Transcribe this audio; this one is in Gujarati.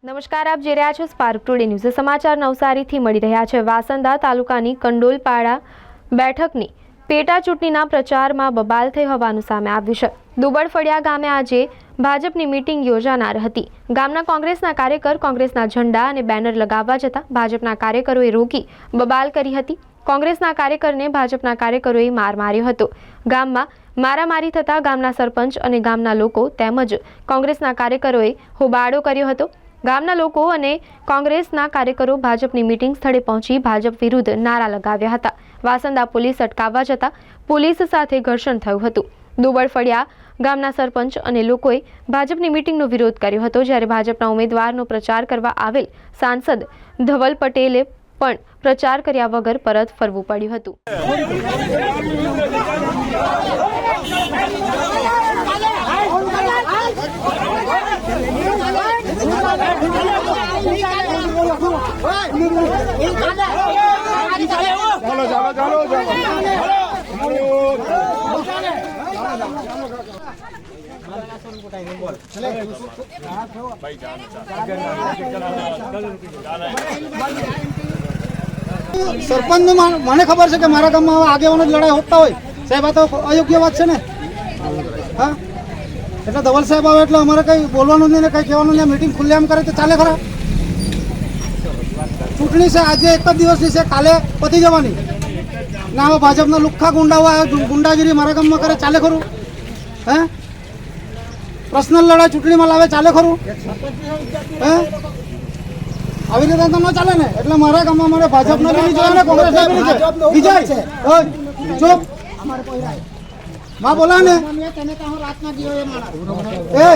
નમસ્કાર, આપ જોઈ રહ્યા છો સ્પાર્ક ટુડે ન્યૂઝ. સમાચાર નવસારીથી મળી રહ્યા છે. વાસંદા તાલુકાની કંડોલપાડા બેઠકની પેટા ચૂંટણીના પ્રચારમાં બબાલ થઈ હોવાનું સામે આવ્યું છે. દુબળફળિયા ગામે આજે ભાજપની મીટિંગ યોજાનાર હતી. ગામના કોંગ્રેસના કાર્યકર કોંગ્રેસના ઝંડા અને બેનર લગાવવા જતા ભાજપના કાર્યકરોએ રોકી બબાલ કરી હતી. કોંગ્રેસના કાર્યકરને ભાજપના કાર્યકરોએ માર માર્યો હતો. ગામમાં મારામારી થતાં ગામના સરપંચ અને ગામના લોકો તેમજ કોંગ્રેસના કાર્યકરોએ હોબાળો કર્યો હતો. ગામના લોકો અને કોંગ્રેસના કાર્યકરો ભાજપની મીટિંગ સ્થળે પહોંચી ભાજપ વિરુદ્ધ નારા લગાવ્યા હતા. વાસંદા પોલીસ અટકાવવા જતાં પોલીસ સાથે ઘર્ષણ થયું હતું. દુબળફળિયા ગામના સરપંચ અને લોકોએ ભાજપની મીટિંગનો વિરોધ કર્યો હતો. જ્યારે ભાજપના ઉમેદવારનો પ્રચાર કરવા આવેલ સાંસદ ધવલ પટેલે પણ પ્રચાર કર્યા વગર પરત ફરવું પડ્યું હતું. સરપંચ મને ખબર છે કે મારા ગામમાં આગેવાનો લડાઈ હોતા હોય સાહેબ, આ તો અયોગ્ય વાત છે ને. હા, એટલે ધવલ સાહેબ આવે એટલે અમારે કઈ બોલવાનું નહીં ને કઈ કહેવાનું નહીં. મીટિંગ ખુલ્લેઆમ કરે તો ચાલે ખરા? ચૂંટણી છે આજે એક જ દિવસની છે, કાલે પતી જવાની. ના હવે ભાજપના લુખ્ખા ગુંડાઓ ગુંડાગીરી મારા ગામમાં કરે ચાલે ખરું? હે, પર્સનલ લડાઈ ચૂંટણીમાં લાવે ચાલે ખરું? હે, આવી રીતે તો ન ચાલે ને. એટલે મારા ગામમાં મારે ભાજપનો બી નહીં જોઈએ ને કોંગ્રેસનો બી નહીં જોઈએ. વિજય ચૂપ માં બોલા ને એ